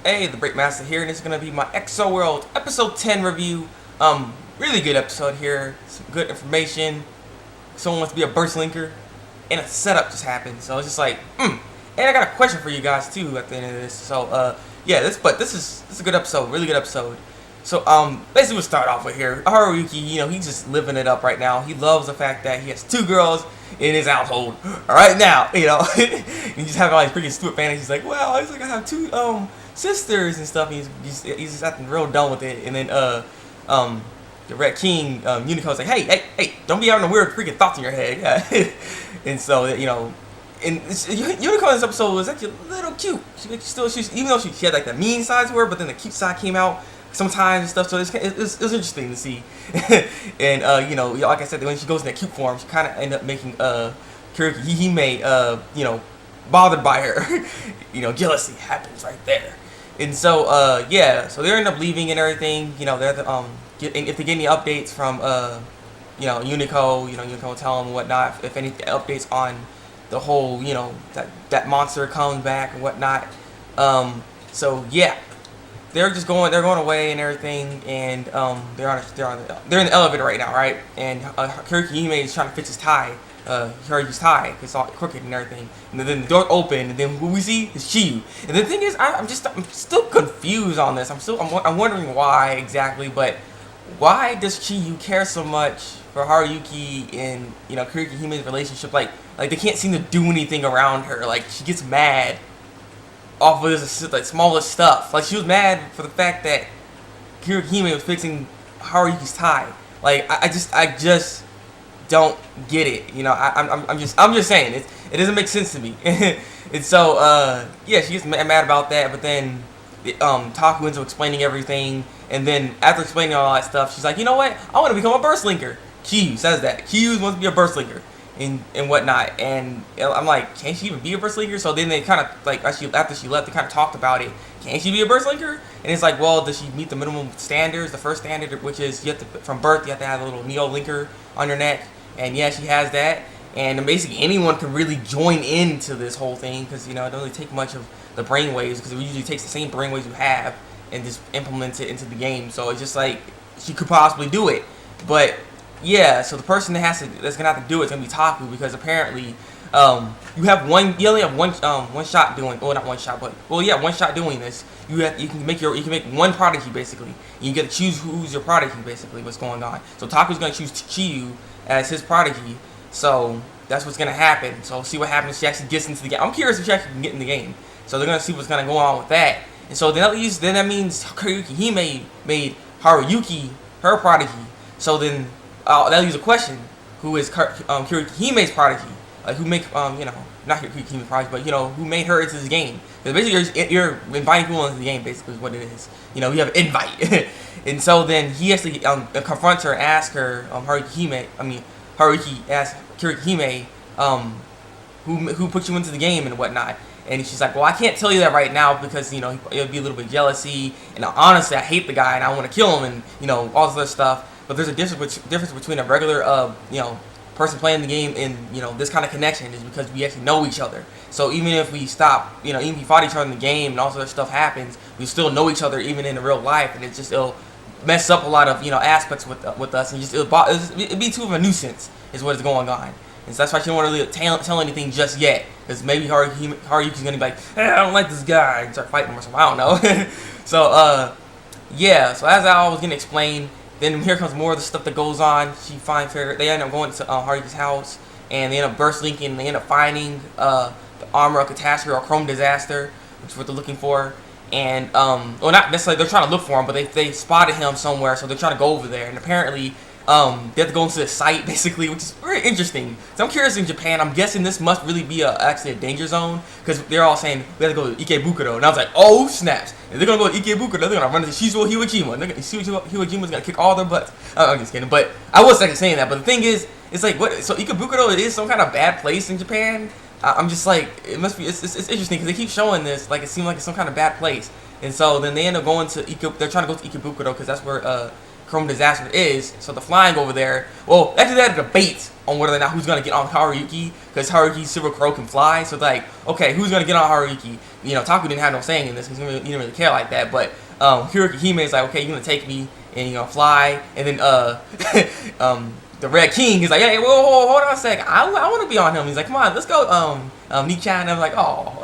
Hey, Thabreakmasta here, and it's gonna be my Accel World episode 10 review. Really good episode here. Some good information. Someone wants to be a burst linker, and a setup just happened. So it's just like, And I got a question for you guys too at the end of this. So yeah, this is a good episode, really good episode. So basically we'll start off with here. Haruki, he's just living it up right now. He loves the fact that he has two girls in his household right now. He's just having all these pretty stupid fantasies. Like, well, he's like, I have two sisters and stuff. And he's just acting real dumb with it. And then the Red King Unicorn's like, hey, don't be having the weird freaking thoughts in your head. Yeah. And so and Unicorn in this episode was actually a little cute. She's even though she had like the mean side to her, but then the cute side came out sometimes and stuff. So it was interesting to see. And like I said, when she goes in that cute form, she kind of ended up making Hime bothered by her. Jealousy happens right there. And so yeah, so they end up leaving and everything. They're if they get any updates from Unico, Unico will tell them and whatnot if any updates on the whole that monster comes back and whatnot. So yeah, they're going away and everything, and they're in the elevator right now, right? And Hime is trying to fix his tie, Haruki's tie, 'cause it's all crooked and everything. And then the door opened, and then what we see is Chiyu. And the thing is, I'm still confused on this. I'm wondering why exactly, but why does Chiyu care so much for Haruki and Haruki Hime's relationship? Like they can't seem to do anything around her. Like she gets mad off of this like smallest stuff. Like she was mad for the fact that Hime was fixing Haruki's tie. Like I just don't get it. I'm just saying it doesn't make sense to me. And so yeah, she gets mad about that. But then Taku ends up explaining everything, and then after explaining all that stuff, she's like, you know what? I want to become a burst linker. Chiyu says that. Chiyu wants to be a burst linker and whatnot. And I'm like, can she even be a burst linker? So then they kind of like after she left, they kind of talked about it. Can she be a burst linker? And it's like, well, does she meet the minimum standards? The first standard, which is from birth, you have to have a little neo linker on your neck. And yeah, she has that. And basically anyone can really join into this whole thing because it doesn't really take much of the brainwaves, because it usually takes the same brainwaves you have and just implements it into the game. So it's just like she could possibly do it. But yeah, so the person that's gonna have to do it is gonna be Taku, because apparently you only have one shot doing, well, not one shot, but one shot doing this. You can make one prodigy basically. And you get to choose who's your prodigy, basically what's going on. So Taku's gonna choose Chiyu as his prodigy. So that's what's gonna happen. So we'll see what happens if she actually gets into the game. I'm curious if she actually can get in the game. So they're gonna see what's gonna go on with that. And so then that means Hime made Haruki her prodigy. So then that leaves a question: who is Hime's prodigy? Like who make not Hime's prodigy, but who made her into this game? Because basically you're inviting people into the game. Basically, is what it is. You have an invite. And so then he actually confronts her and asks her Haruki asks Hime who put you into the game and whatnot. And she's like, well, I can't tell you that right now because, it would be a little bit jealousy. And honestly, I hate the guy and I want to kill him and, all this other stuff. But there's a difference between a regular, person playing the game and, this kind of connection is because we actually know each other. So even if we stop, even if we fought each other in the game and all this other stuff happens, we still know each other even in the real life. And it'll mess up a lot of, aspects with us. And it'd be too of a nuisance is what is going on. And so that's why she don't want to really tell anything just yet. Because maybe Haruki's going to be like, hey, I don't like this guy, and start fighting him or something. I don't know. So, yeah. So as that all was getting explained, then here comes more of the stuff that goes on. They end up going to Haruki's house, and they end up burst linking, and they end up finding the armor of catastrophe or chrome disaster, which is what they're looking for. And, well, not necessarily they're trying to look for him, but they spotted him somewhere, so they're trying to go over there. And apparently, they have to go into the site, basically, which is very interesting. So I'm curious in Japan, I'm guessing this must really be actually a danger zone, because they're all saying, we have to go to Ikebukuro. And I was like, oh, snaps. If they're going to go to Ikebukuro, they're going to run into Shizuo Hiwajima. And Shizuo Hiwajima's going to kick all their butts. I'm just kidding. But I was second saying that. But the thing is, it's like, what? So Ikebukuro, it is some kind of bad place in Japan? I'm just like, it must be, it's interesting, because they keep showing this, like it seems like it's some kind of bad place. And so then they end up going to they're trying to go to Ikebukuro, because that's where Chrome Disaster is. So the flying over there, well, actually they had a debate on whether or not who's gonna get on Haruki, because Haruki's Silver Crow can fly. So it's like, okay, who's gonna get on Haruki? You know, Taku didn't have no saying in this because he didn't really care like that. But Hiroki Hime is like, okay, you're gonna take me and you're gonna fly, and then the Red King, he's like, hey, whoa, hold on a second, I want to be on him. He's like, come on, let's go, Nichan. And I'm like, oh,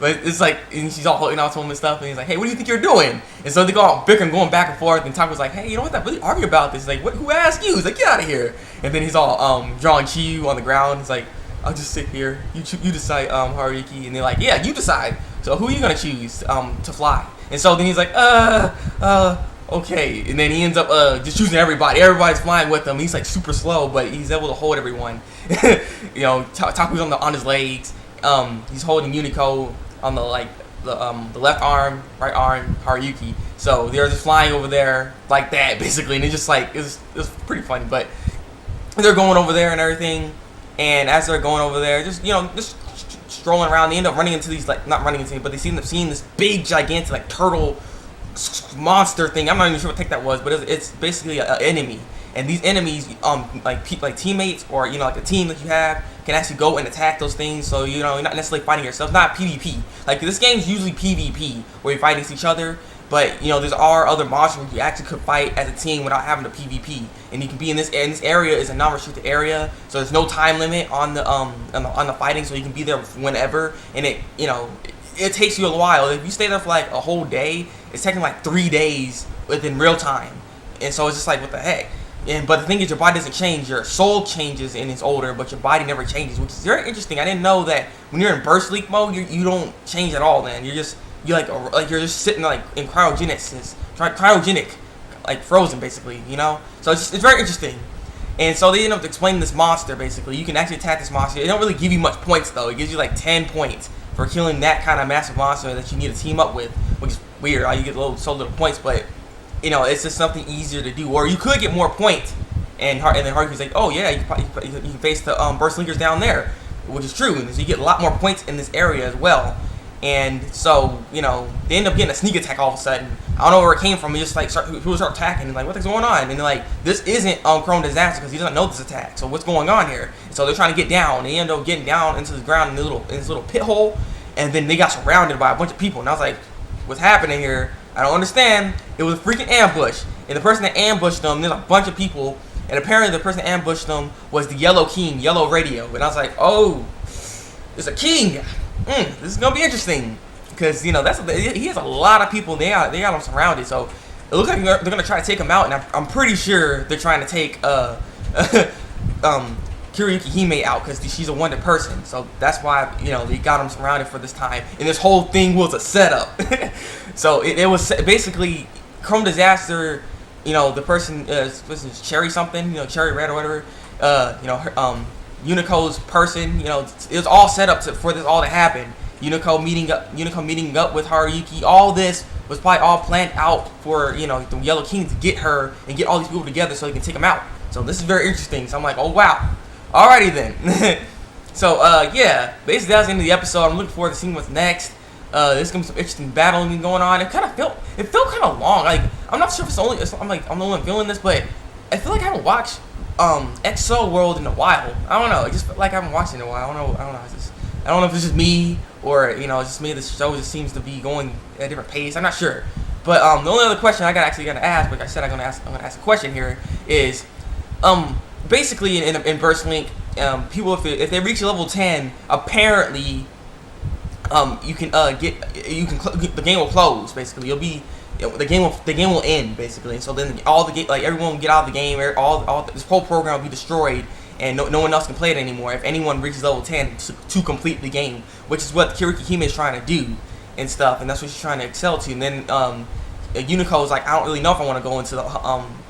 but it's like, and she's all holding on to him and stuff, and he's like, hey, what do you think you're doing? And so they go all bickering, going back and forth, and Taku's like, hey, you know what, that really argue about this. He's like, what, who asked you? He's like, get out of here. And then he's all drawing Chiyu on the ground. He's like, I'll just sit here, you decide, Haruki. And they're like, yeah, you decide. So who are you gonna choose to fly? And so then he's like, okay, and then he ends up just choosing everybody. Everybody's flying with him. He's like super slow, but he's able to hold everyone. You know, Taku's on his legs. He's holding Unico on the left arm, right arm, Haruki. So they're just flying over there like that, basically, and it's just like it's pretty funny. But they're going over there and everything, and as they're going over there, just strolling around, they end up running into these, like, not running into, but they end up seeing this big, gigantic, like, turtle monster thing. I'm not even sure what the heck that was, but it's basically an enemy. And these enemies, like teammates or, you know, like a team that you have, can actually go and attack those things. So, you know, you're not necessarily fighting yourself. It's not PvP. Like, this game's usually PvP, where you fight against each other. But, you know, there's other monsters where you actually could fight as a team without having to PvP. And you can be in this area is a non-restricted area, so there's no time limit on the fighting, so you can be there whenever. And it takes you a while. If you stay there for like a whole day, it's taking like 3 days within real time. And so it's just like, what the heck? But the thing is, your body doesn't change. Your soul changes and it's older, but your body never changes, which is very interesting. I didn't know that when you're in burst leak mode, you don't change at all. Then you're just sitting like in cryogenic, like frozen basically. You know, so it's very interesting. And so they end up explaining this monster. Basically, you can actually attack this monster. It don't really give you much points though. It gives you like 10 points for killing that kind of massive monster that you need to team up with, which is weird. You get so little points, but you know, it's just something easier to do. Or you could get more points, and then Haruki's like, oh yeah, you can face the burst linkers down there, which is true. And so you get a lot more points in this area as well. And so, you know, they end up getting a sneak attack all of a sudden. I don't know where it came from. He just like people start attacking, and like, what's going on? And they're like, this isn't Chrome Disaster because he doesn't know this attack. So what's going on here? And so they're trying to get down. They end up getting down into the ground in this little pit hole, and then they got surrounded by a bunch of people. And I was like, what's happening here? I don't understand. It was a freaking ambush, and the person that ambushed them, there's a bunch of people, and apparently the person that ambushed them was the Yellow King, Yellow Radio. And I was like, oh, there's a king. This is gonna be interesting, because you know he has a lot of people. They got him surrounded, so it looks like they're gonna try to take him out. And I'm pretty sure they're trying to take Kiriyuki Hime out, because she's a wanted person. So that's why, you know, they got him surrounded for this time. And this whole thing was a setup. So it was basically Chrome Disaster. You know, the person was Cherry something, you know, Cherry Red or whatever. You know, Unico's person. You know, it was all set up for this all to happen. Unico meeting up with Haruki. All this was probably all planned out for, you know, the Yellow King to get her and get all these people together so he can take them out. So this is very interesting. So I'm like, oh wow. Alrighty then. So yeah, basically that's the end of the episode. I'm looking forward to seeing what's next. There's gonna be some interesting battling going on. It felt kind of long. Like, I'm not sure if I'm the only one feeling this, but I feel like I haven't watched Accel World in a while. I don't know. It just felt like I haven't watched it in a while. I don't know. I don't know if it's just me, or, you know, it's just me. This show just seems to be going at a different pace. I'm not sure. But the only other question I gonna ask, like I said, I'm gonna ask a question here, is basically in Burst Link, people, if they reach level 10, apparently the game will close. Basically, the game will end basically. So then everyone will get out of the game. This whole program will be destroyed, and no one else can play it anymore if anyone reaches level 10 to complete the game, which is what Kiriki Hime is trying to do and stuff, and that's what she's trying to excel to. And then Unico is like, I don't really know if I want to go into the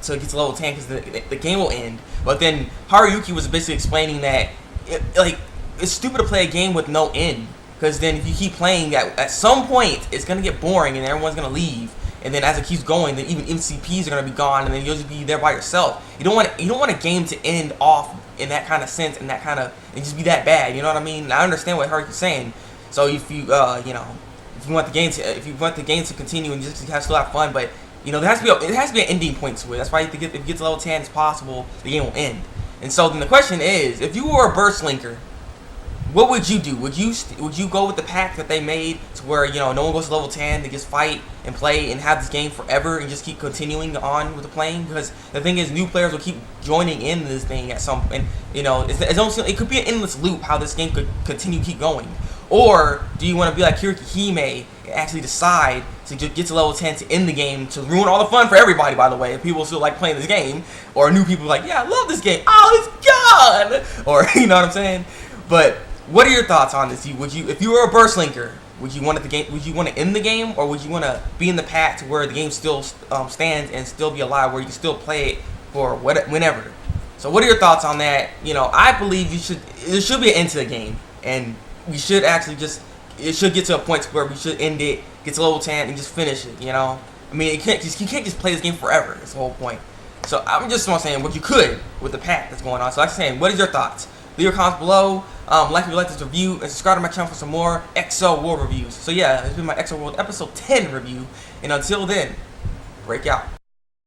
to get to level 10 because the game will end. But then Haruki was basically explaining that it's stupid to play a game with no end, because then if you keep playing, at some point it's gonna get boring and everyone's gonna leave. And then as it keeps going, then even MCPs are gonna be gone, and then you'll just be there by yourself. You don't want a game to end off in that kind of sense and just be that bad. You know what I mean? And I understand what Haruki's saying. So if you if you want the game to continue and just still have fun, but You know, there has to be it has to be an ending point to it. That's why if it gets to level 10, it's possible the game will end. And so then the question is, if you were a burst linker, what would you do? Would you go with the pack that they made to where, you know, no one goes to level 10, they just fight and play and have this game forever and just keep continuing on with the playing? Because the thing is, new players will keep joining in this thing at some point. You know, it could be an endless loop how this game could keep going. Or do you want to be like Kirihime and actually decide to get to level 10 to end the game, to ruin all the fun for everybody, by the way, if people still like playing this game, or new people like, yeah, I love this game, oh, it's gone, or, you know what I'm saying? But what are your thoughts on this? If you were a burst linker, would you want to end the game, or would you want to be in the path to where the game still stands and still be alive, where you can still play it for whenever? So what are your thoughts on that? You know, I believe there should be an end to the game, and we should actually it should get to a point where we should end it, get to level 10, and just finish it. You know, I mean, you can't just play this game forever. That's the whole point. So I'm just saying what you could with the pack that's going on. So like I'm saying, what is your thoughts? Leave your comments below. Like if you like this review, and subscribe to my channel for some more Accel World reviews. So yeah, this has been my Accel World episode 10 review, and until then, break out.